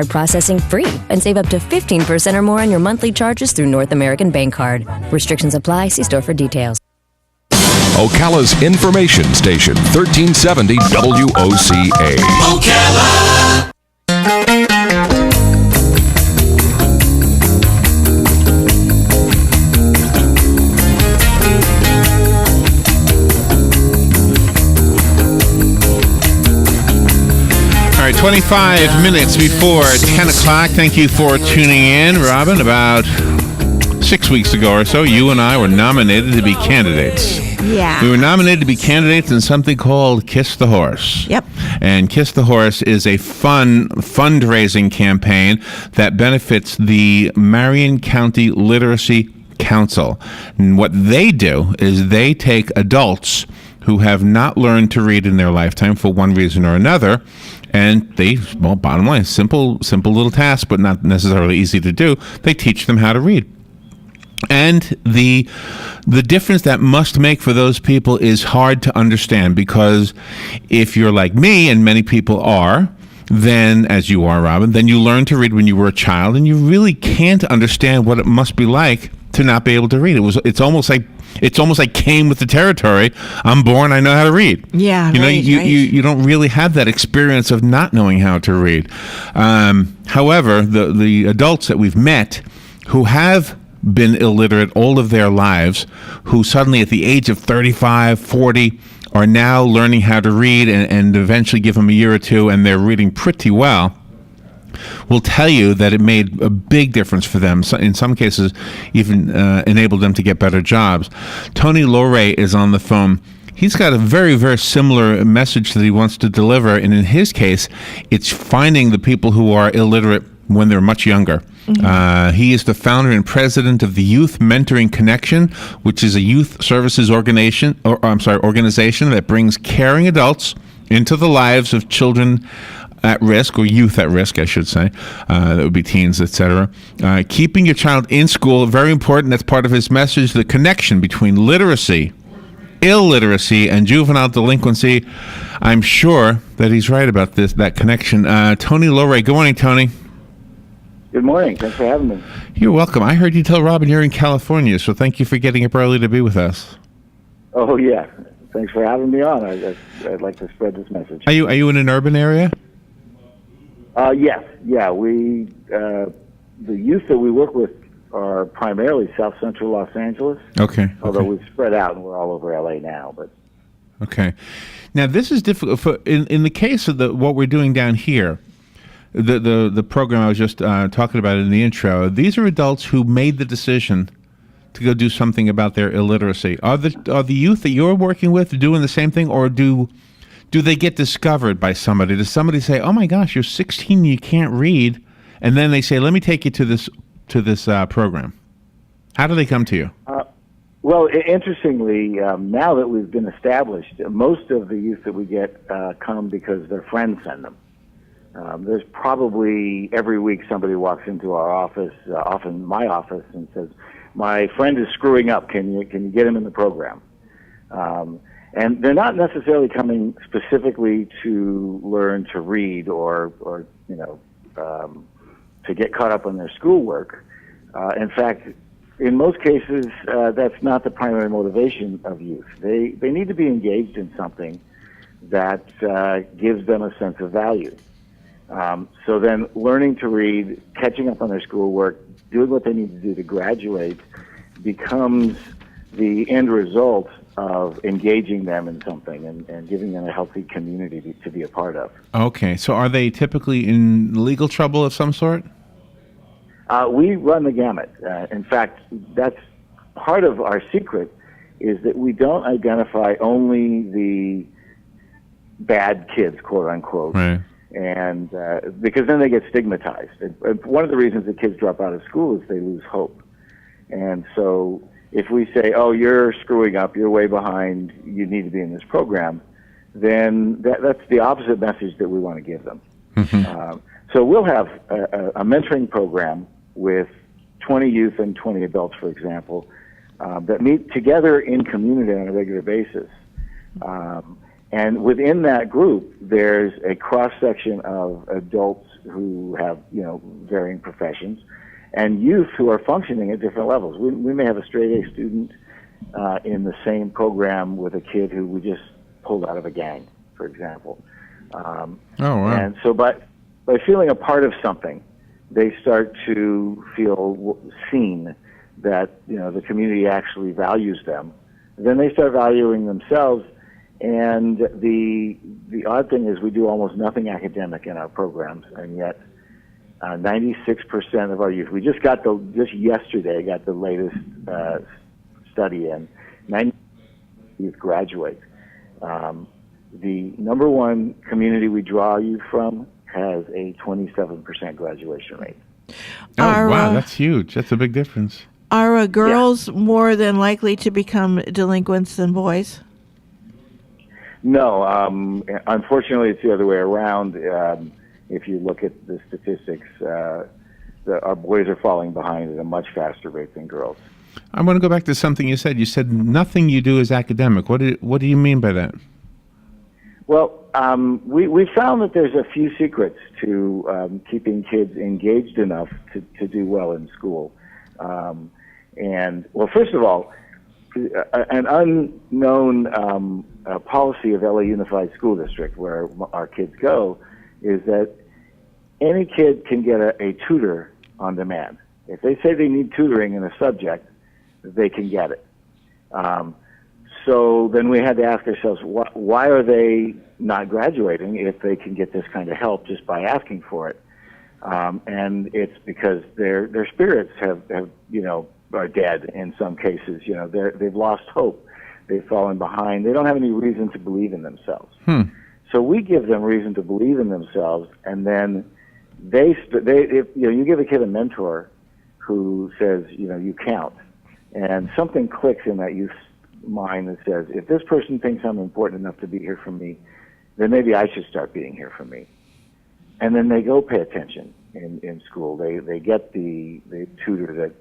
processing free and save up to 15% or more on your monthly charges through North American Bank Card. Restrictions apply. See store for details. Ocala's information station, 1370 WOCA. Ocala! All right, 25 minutes before 10 o'clock. Thank you for tuning in. Robin, about 6 weeks ago or so, you and I were nominated to be candidates. Yeah. We were nominated to be candidates in something called Kiss the Horse. Yep. And Kiss the Horse is a fundraising campaign that benefits the Marion County Literacy Council. And what they do is they take adults who have not learned to read in their lifetime for one reason or another, and they, well, bottom line, simple little task, but not necessarily easy to do. They teach them how to read. And the difference that must make for those people is hard to understand, because if you're like me, and many people are, then, as you are, Robin, then you learned to read when you were a child, and you really can't understand what it must be like to not be able to read. It's almost like came with the territory. I'm born, I know how to read. Yeah, you don't really have that experience of not knowing how to read. However, the adults that we've met who have been illiterate all of their lives, who suddenly at the age of 35, 40, are now learning how to read, and eventually give them a year or two and they're reading pretty well, will tell you that it made a big difference for them. So in some cases, even enabled them to get better jobs. Tony LoRe is on the phone. He's got a very, very similar message that he wants to deliver, and in his case, it's finding the people who are illiterate when they're much younger. Mm-hmm. He is the founder and president of the Youth Mentoring Connection, which is a youth services organization that brings caring adults into the lives of children at risk, or youth at risk, I should say. That would be teens, etc. Keeping your child in school, very important. That's part of his message, the connection between literacy, illiteracy, and juvenile delinquency. I'm sure that he's right about that connection. Tony LoRe. Good morning, Tony. Good morning. Thanks for having me. You're welcome. I heard you tell Robin you're in California, so thank you for getting up early to be with us. Oh, yeah. Thanks for having me on. I'd like to spread this message. Are you in an urban area? Yes. Yeah. We the youth that we work with are primarily South Central Los Angeles. Okay. Although we've spread out and we're all over LA now. But okay. Now this is difficult. In the case of what we're doing down here, the program I was just talking about in the intro. These are adults who made the decision to go do something about their illiteracy. Are the youth that you're working with doing the same thing, or do they get discovered by somebody? Does somebody say, "Oh my gosh, you're 16, you can't read," and then they say, "Let me take you to this program"? How do they come to you? Well, interestingly, now that we've been established, most of the youth that we get come because their friends send them. There's probably every week somebody walks into our office, often my office, and says, "My friend is screwing up. Can you get him in the program?" And they're not necessarily coming specifically to learn to read or to get caught up on their schoolwork. In fact, in most cases, that's not the primary motivation of youth. They need to be engaged in something that gives them a sense of value. So then learning to read, catching up on their schoolwork, doing what they need to do to graduate becomes the end result of engaging them in something and giving them a healthy community to be a part of. Okay, so are they typically in legal trouble of some sort? We run the gamut. In fact, that's part of our secret, is that we don't identify only the bad kids, quote unquote. Right. And because then they get stigmatized. And one of the reasons that kids drop out of school is they lose hope. And so if we say, "Oh, you're screwing up, you're way behind, you need to be in this program," then that's the opposite message that we want to give them. Mm-hmm. So we'll have a mentoring program with 20 youth and 20 adults, for example, that meet together in community on a regular basis. And within that group, there's a cross-section of adults who have, varying professions, and youth who are functioning at different levels. We may have a straight A student in the same program with a kid who we just pulled out of a gang, for example. Oh, wow. And so by feeling a part of something, they start to feel seen, that the community actually values them. Then they start valuing themselves. And the odd thing is we do almost nothing academic in our programs, and yet 96% of our youth, we just yesterday got the latest study in, 90% youth graduate. The number one community we draw youth from has a 27% graduation rate. Oh, wow, that's huge. That's a big difference. Are girls more than likely to become delinquents than boys? No, unfortunately, it's the other way around. If you look at the statistics, our boys are falling behind at a much faster rate than girls. I want to go back to something you said. You said nothing you do is academic. What do you mean by that? Well, we found that there's a few secrets to keeping kids engaged enough to do well in school. And, well, first of all, an unknown policy of LA Unified School District, where our kids go, is that any kid can get a tutor on demand. If they say they need tutoring in a subject, they can get it. So then we had to ask ourselves, why are they not graduating if they can get this kind of help just by asking for it? And it's because their spirits are dead in some cases. They've lost hope. They've fallen behind. They don't have any reason to believe in themselves. So we give them reason to believe in themselves, and then if you give a kid a mentor who says, you count, and something clicks in that youth's mind that says, if this person thinks I'm important enough to be here for me, then maybe I should start being here for me. And then they go pay attention in school. They get the tutor that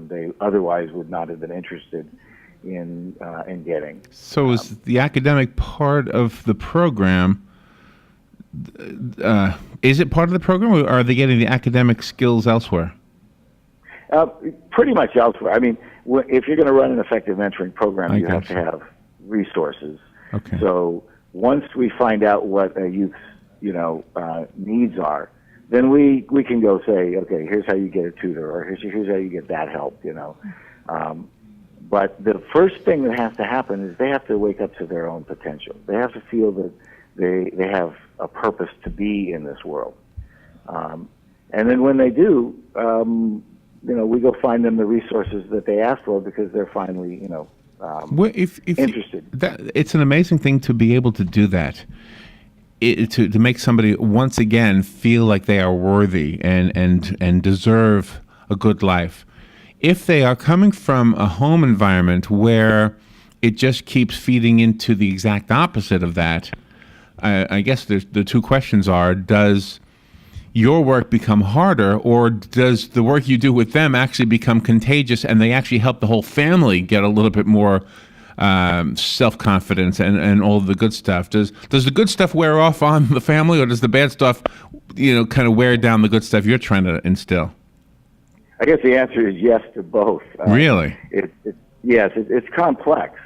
they otherwise would not have been interested in getting. So is the academic part of the program, is it part of the program, or are they getting the academic skills elsewhere? Pretty much elsewhere. I mean, if you're going to run an effective mentoring program, you have to have resources. Okay. So once we find out what a youth's needs are, then we can go say, okay, here's how you get a tutor, or here's how you get that help. But the first thing that has to happen is they have to wake up to their own potential. They have to feel that they have a purpose to be in this world. And then when they do, we go find them the resources that they asked for, because they're finally, if interested. It's an amazing thing to be able to do that. To make somebody once again feel like they are worthy and deserve a good life. If they are coming from a home environment where it just keeps feeding into the exact opposite of that, I guess the two questions are, does your work become harder, or does the work you do with them actually become contagious and they actually help the whole family get a little bit more self-confidence and all the good stuff? Does the good stuff wear off on the family, or does the bad stuff, kind of wear down the good stuff you're trying to instill? I guess the answer is yes to both. Really? Yes, it's complex.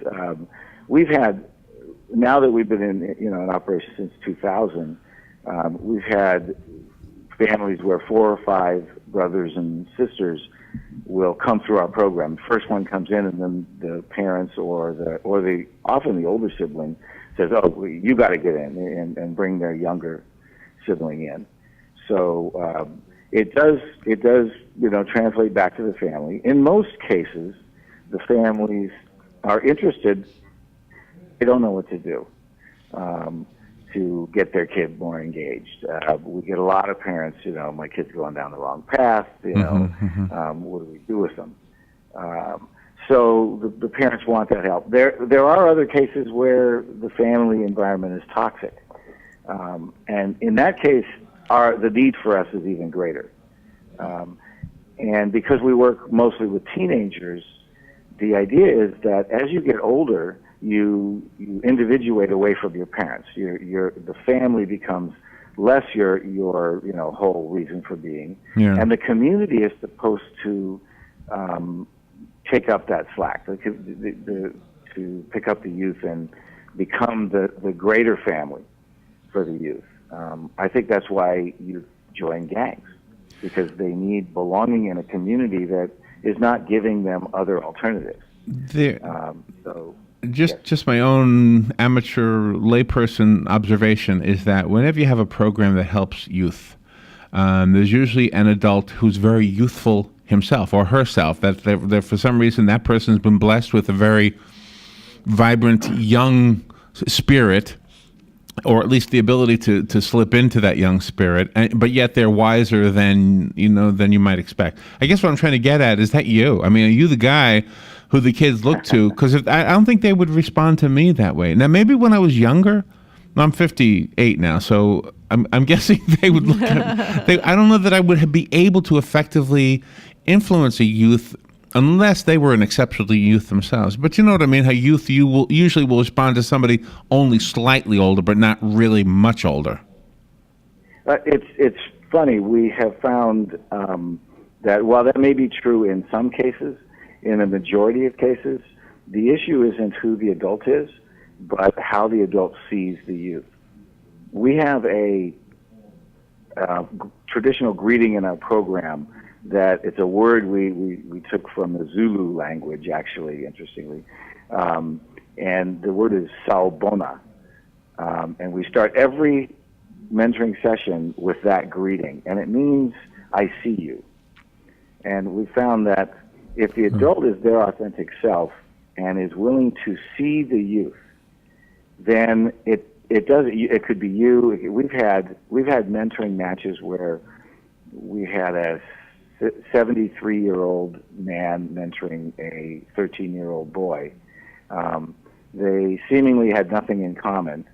We've had, now that we've been in operation since 2000, we've had families where 4 or 5 brothers and sisters will come through our program. The first one comes in, and then the parents or often the older sibling says, "Oh, you got to get in," and bring their younger sibling in. So it does translate back to the family. In most cases, the families are interested. They don't know what to do to get their kid more engaged. We get a lot of parents, my kid's going down the wrong path, what do we do with them? So the parents want that help. There are other cases where the family environment is toxic. And in that case, the need for us is even greater. And because we work mostly with teenagers, the idea is that as you get older, you individuate away from your parents. The family becomes less your whole reason for being. Yeah. And the community is supposed to take up that slack, to pick up the youth and become the greater family for the youth. I think that's why you join gangs, because they need belonging in a community that is not giving them other alternatives. Just my own amateur layperson observation is that whenever you have a program that helps youth, there's usually an adult who's very youthful himself or herself. That for some reason that person's been blessed with a very vibrant young spirit, or at least the ability to slip into that young spirit, but yet they're wiser than you might expect. I guess what I'm trying to get at is that you. I mean, are you the guy who the kids look to? Because I don't think they would respond to me that way. Now, maybe when I was younger, I'm 58 now, so I'm guessing they would look at me. I don't know that I would be able to effectively influence a youth unless they were an exceptionally youth themselves. But you know what I mean? How youth usually will respond to somebody only slightly older, but not really much older. It's funny. We have found that while that may be true in some cases, in a majority of cases, the issue isn't who the adult is, but how the adult sees the youth. We have a traditional greeting in our program that it's a word we took from the Zulu language, actually, interestingly. And the word is sawubona. And we start every mentoring session with that greeting. And it means, I see you. And we found that if the adult is their authentic self and is willing to see the youth, then it could be you. We've had mentoring matches where we had a 73-year-old man mentoring a 13-year-old boy. They seemingly had nothing in common,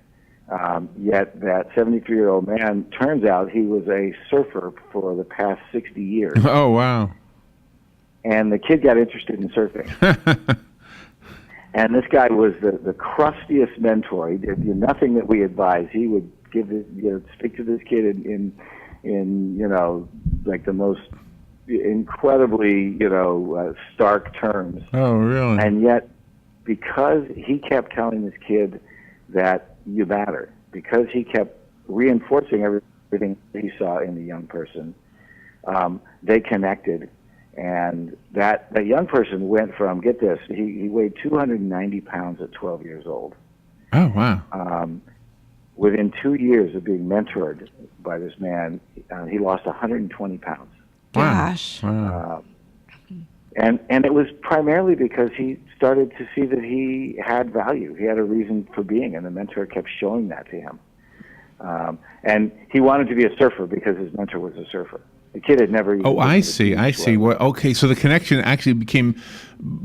yet that 73-year-old man, turns out he was a surfer for the past 60 years. Oh, wow. And the kid got interested in surfing. And this guy was the crustiest mentor. He did nothing that we advised. He would speak to this kid in like the most incredibly stark terms. Oh, really? And yet, because he kept telling this kid that you matter, because he kept reinforcing everything he saw in the young person, they connected. And that young person went from, get this, he weighed 290 pounds at 12 years old. Oh, wow. Within 2 years of being mentored by this man, he lost 120 pounds. Gosh. Wow. And it was primarily because he started to see that he had value. He had a reason for being, and the mentor kept showing that to him. And he wanted to be a surfer because his mentor was a surfer. The kid had never even... Oh, I see. Well, okay, so the connection actually became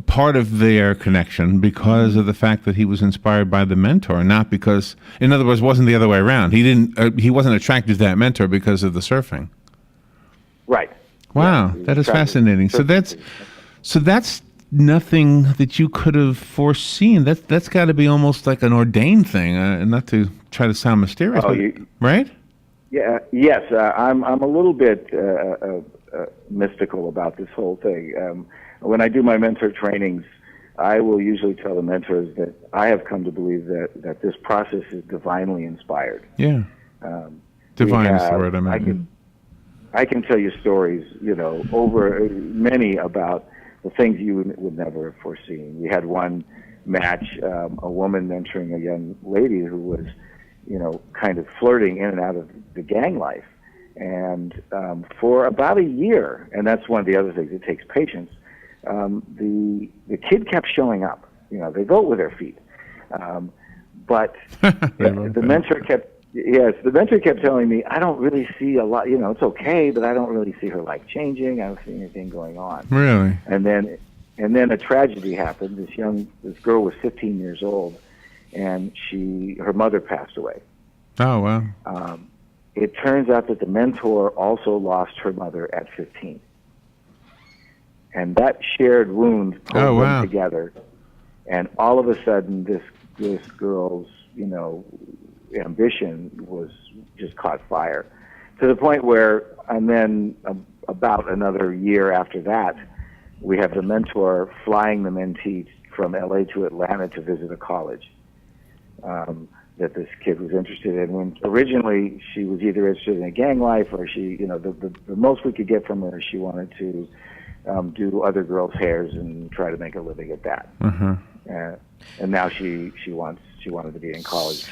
part of their connection because of the fact that he was inspired by the mentor, not because, in other words, it wasn't the other way around. He wasn't attracted to that mentor because of the surfing. Right. Wow, that is fascinating. So that's nothing that you could have foreseen. That's got to be almost like an ordained thing, not to try to sound mysterious, right? Yeah. Yes. I'm a little bit mystical about this whole thing. When I do my mentor trainings, I will usually tell the mentors that I have come to believe that this process is divinely inspired. Yeah. Divine is the word I meant. I can tell you stories, over many about the things you would never have foreseen. We had one match, a woman mentoring a young lady who was, kind of flirting in and out of the gang life. And for about a year, and that's one of the other things, it takes patience, the kid kept showing up. They vote with their feet. But the mentor kept telling me, I don't really see a lot, it's okay, but I don't really see her life changing. I don't see anything going on. Really? And then a tragedy happened. This girl was 15 years old, and her mother passed away. Oh, wow. It turns out that the mentor also lost her mother at 15. And that shared wound pulled them together. And all of a sudden, this girl's, ambition was just caught fire, to the point where, and then about another year after that, we have the mentor flying the mentee from LA to Atlanta to visit a college that this kid was interested in. When originally she was either interested in a gang life, or she, the most we could get from her, she wanted to do other girls' hairs and try to make a living at that. And now she wanted to be in college.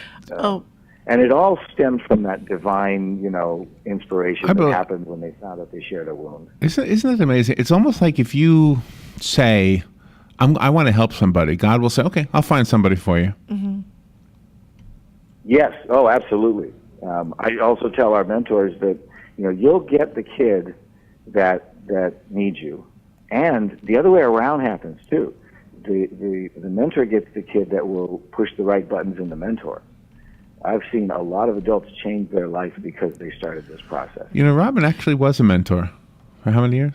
And it all stemmed from that divine, inspiration that happened when they found out they shared a wound. Isn't it amazing? It's almost like if you say, I want to help somebody, God will say, okay, I'll find somebody for you. Mm-hmm. Yes. Oh, absolutely. I also tell our mentors that, you'll get the kid that needs you. And the other way around happens, too. The mentor gets the kid that will push the right buttons in the mentor. I've seen a lot of adults change their life because they started this process. Robin actually was a mentor for how many years?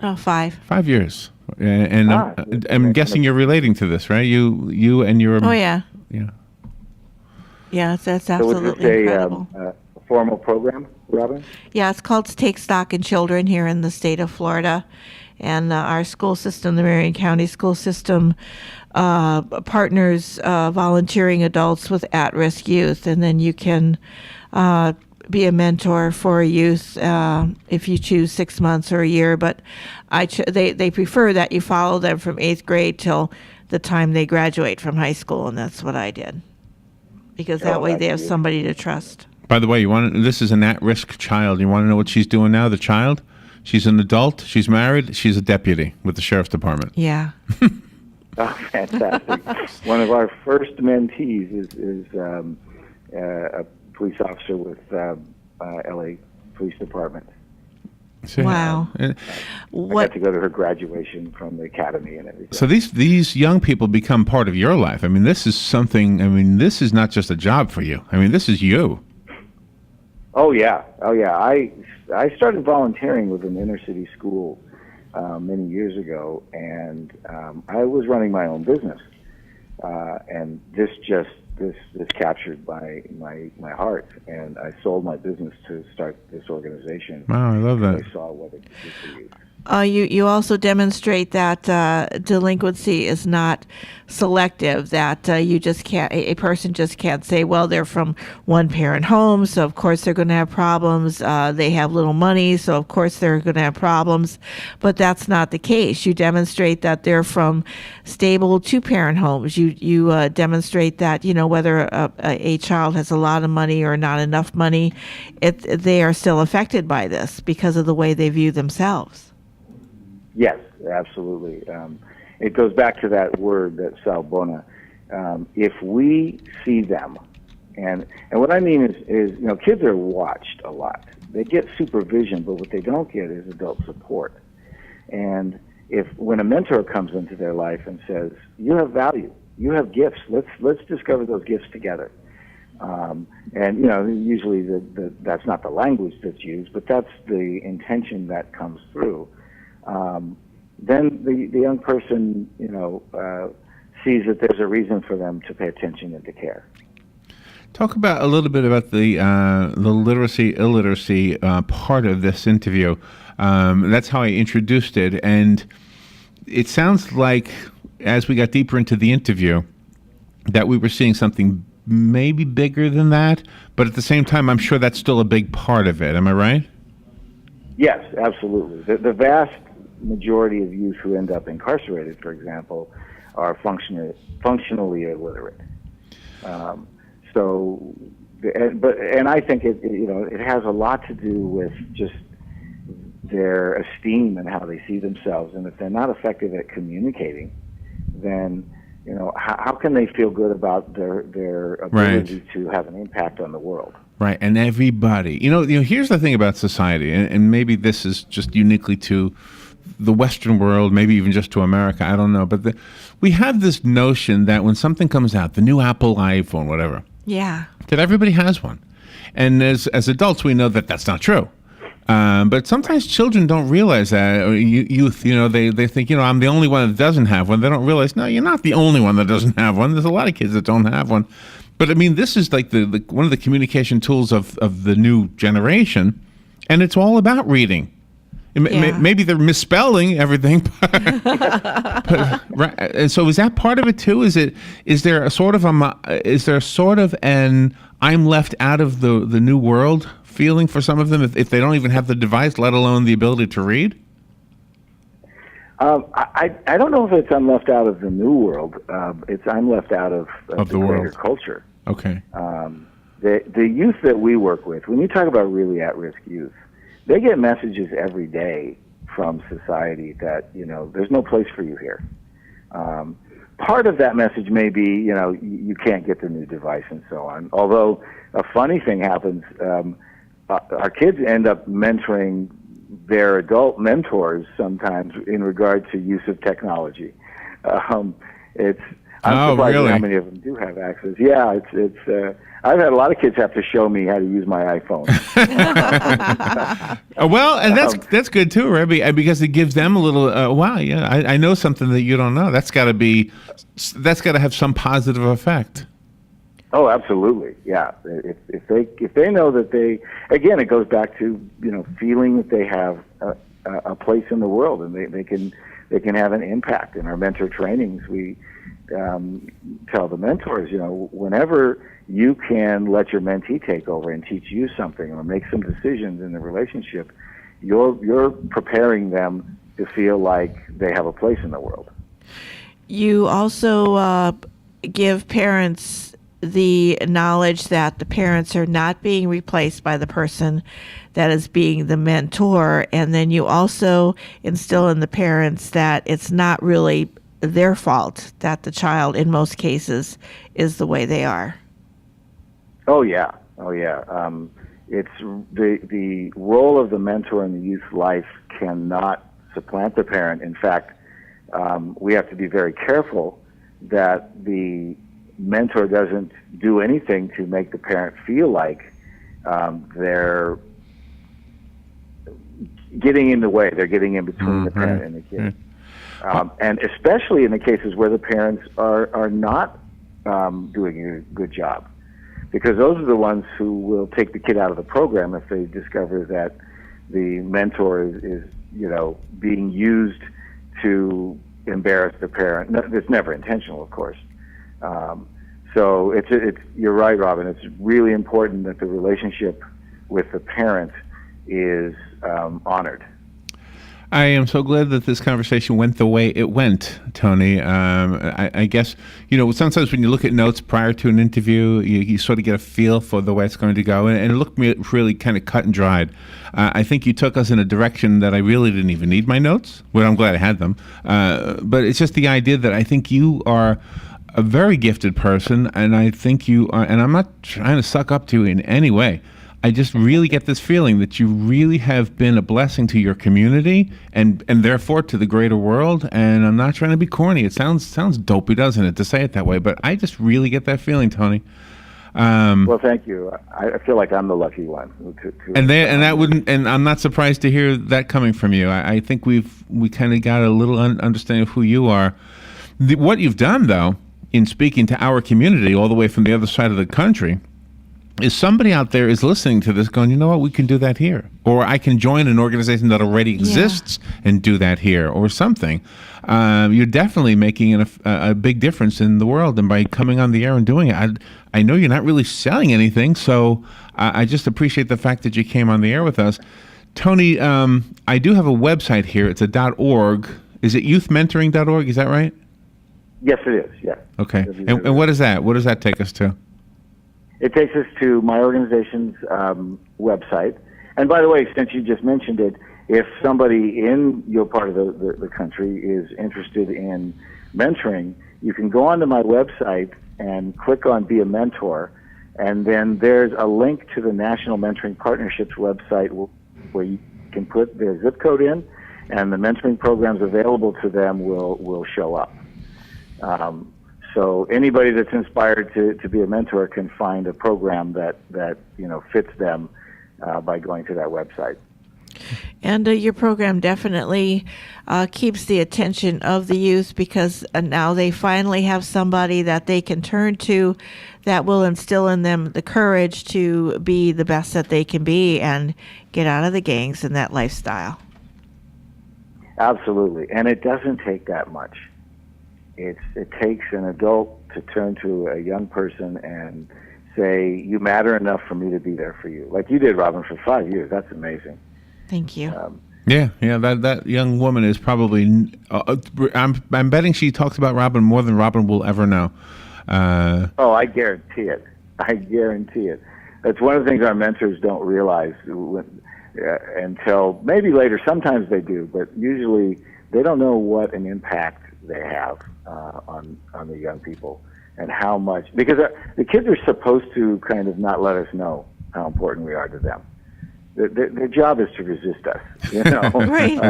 5. 5 years. And I'm guessing you're relating to this, right? You and your... Oh, yeah. Yeah. Yeah, that's absolutely incredible. A formal program, Robin? Yeah, it's called Take Stock in Children here in the state of Florida. And our school system, the Marion County school system, partners volunteering adults with at-risk youth. And then you can be a mentor for a youth if you choose 6 months or a year. But they prefer that you follow them from 8th grade till the time they graduate from high school. And that's what I did. Because that way they have somebody to trust. By the way, this is an at-risk child. You want to know what she's doing now, the child? She's an adult. She's married. She's a deputy with the sheriff's department. Yeah. Oh, fantastic. One of our first mentees is a police officer with LA Police Department. Wow. I got to go to her graduation from the academy and everything. So these young people become part of your life. I mean, this is something, this is not just a job for you. This is you. Oh, yeah. I started volunteering with an inner city school many years ago, and I was running my own business. And this captured my heart, and I sold my business to start this organization. Wow, I love that. I saw what it could do for you. You also demonstrate that delinquency is not selective, that you just can't, a person just can't say, well, they're from one-parent home, so of course they're going to have problems. They have little money, so of course they're going to have problems. But that's not the case. You demonstrate that they're from stable two-parent homes. You demonstrate that, whether a child has a lot of money or not enough money, they are still affected by this because of the way they view themselves. Yes, absolutely. It goes back to that word, that salbona. If we see them, and what I mean is kids are watched a lot. They get supervision, but what they don't get is adult support. And when a mentor comes into their life and says, "You have value, you have gifts. Let's discover those gifts together." And usually that's not the language that's used, but that's the intention that comes through. Then the young person, sees that there's a reason for them to pay attention and to care. Talk a little bit about the literacy, illiteracy part of this interview. That's how I introduced it, and it sounds like as we got deeper into the interview that we were seeing something maybe bigger than that, but at the same time, I'm sure that's still a big part of it. Am I right? Yes, absolutely. The vast majority of youth who end up incarcerated, for example, are functionally illiterate. And I think it has a lot to do with just their esteem and how they see themselves. And if they're not effective at communicating, then how can they feel good about their ability to have an impact on the world? Right, and everybody. Here's the thing about society, and maybe this is just uniquely to the Western world, maybe even just to America, I don't know. But we have this notion that when something comes out, the new Apple iPhone, whatever, that everybody has one. And as adults, we know that that's not true. But sometimes children don't realize that, or youth, they think, I'm the only one that doesn't have one. They don't realize, no, you're not the only one that doesn't have one. There's a lot of kids that don't have one. But I mean, this is like the one of the communication tools of the new generation, and it's all about reading. Maybe they're misspelling everything, but right. And so is that part of it too? Is there a sort of an I'm left out of the new world feeling for some of them if they don't even have the device, let alone the ability to read? I don't know if it's I'm left out of the new world. It's I'm left out of the greater world. Culture. Okay. The youth that we work with, when you talk about really at-risk youth, they get messages every day from society that, there's no place for you here. Part of that message may be, you can't get the new device and so on. Although a funny thing happens, our kids end up mentoring their adult mentors sometimes in regard to use of technology. I'm surprised at how many of them do have access. Yeah, it's. I've had a lot of kids have to show me how to use my iPhone. Well, and that's good too, right? Because it gives them a little. Wow, yeah, I know something that you don't know. That's got to have some positive effect. Oh, absolutely, yeah. If they know that again, it goes back to feeling that they have a place in the world and they can have an impact. In our mentor trainings, we tell the mentors, whenever you can let your mentee take over and teach you something or make some decisions in the relationship, you're preparing them to feel like they have a place in the world. You also give parents the knowledge that the parents are not being replaced by the person that is being the mentor, and then you also instill in the parents that it's not really their fault that the child, in most cases, is the way they are. Oh yeah. It's the role of the mentor in the youth's life cannot supplant the parent. In fact, we have to be very careful that the mentor doesn't do anything to make the parent feel like they're getting in the way. They're getting in between the parent and the kid. And especially in the cases where the parents are not doing a good job. Because those are the ones who will take the kid out of the program if they discover that the mentor is being used to embarrass the parent. No, it's never intentional, of course. So it's you're right, Robin. It's really important that the relationship with the parent is honored. I am so glad that this conversation went the way it went, Tony. I guess, sometimes when you look at notes prior to an interview, you sort of get a feel for the way it's going to go. And it looked really kind of cut and dried. I think you took us in a direction that I really didn't even need my notes. Well, I'm glad I had them. But it's just the idea that I think you are a very gifted person, and I think you are, and I'm not trying to suck up to you in any way. I just really get this feeling that you really have been a blessing to your community and therefore to the greater world. And I'm not trying to be corny. It sounds dopey, doesn't it, to say it that way? But I just really get that feeling, Tony. Well, thank you. I feel like I'm the lucky one. And I'm not surprised to hear that coming from you. I think we kind of got a little understanding of who you are. What you've done, though, in speaking to our community all the way from the other side of the country, is somebody out there is listening to this going, you know what, we can do that here. Or I can join an organization that already exists and do that here or something. You're definitely making a big difference in the world. And by coming on the air and doing it, I know you're not really selling anything. So I just appreciate the fact that you came on the air with us. Tony, I do have a website here. It's a .org. Is it youthmentoring.org? Is that right? Yes, it is. Yeah. Okay. And what is that? What does that take us to? It takes us to my organization's website. And by the way, since you just mentioned it, if somebody in your part of the country is interested in mentoring, you can go onto my website and click on Be a Mentor. And then there's a link to the National Mentoring Partnerships website where you can put their zip code in, and the mentoring programs available to them will show up. So anybody that's inspired to be a mentor can find a program that fits them by going to that website. And your program definitely keeps the attention of the youth, because now they finally have somebody that they can turn to that will instill in them the courage to be the best that they can be and get out of the gangs and that lifestyle. Absolutely. And it doesn't take that much. It takes an adult to turn to a young person and say, you matter enough for me to be there for you. Like you did, Robin, for 5 years. That's amazing. Thank you. Yeah, that young woman is probably, I'm betting she talks about Robin more than Robin will ever know. I guarantee it. I guarantee it. That's one of the things our mentors don't realize until maybe later. Sometimes they do, but usually they don't know what an impact they have on the young people and how much, because the kids are supposed to kind of not let us know how important we are to them. Their job is to resist us, you know. Right.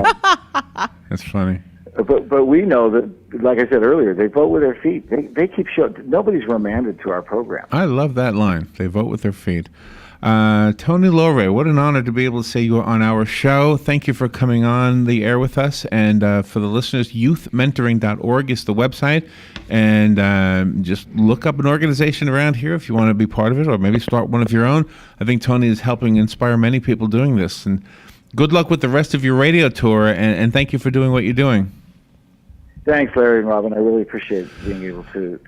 That's funny. But we know that, like I said earlier, they vote with their feet. They keep showing. Nobody's remanded to our program. I love that line. They vote with their feet. Tony LoRe, what an honor to be able to say you were on our show. Thank you for coming on the air with us. And for the listeners, youthmentoring.org is the website. And just look up an organization around here if you want to be part of it, or maybe start one of your own. I think Tony is helping inspire many people doing this. And good luck with the rest of your radio tour. And thank you for doing what you're doing. Thanks, Larry and Robin. I really appreciate being able to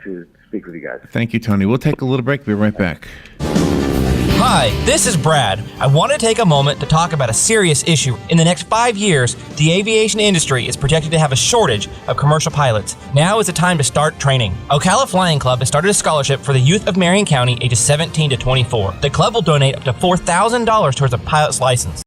speak with you guys. Thank you, Tony. We'll take a little break. Be right back. Hi, this is Brad. I want to take a moment to talk about a serious issue. In the next 5 years, the aviation industry is projected to have a shortage of commercial pilots. Now is the time to start training. Ocala Flying Club has started a scholarship for the youth of Marion County ages 17 to 24. The club will donate up to $4,000 towards a pilot's license.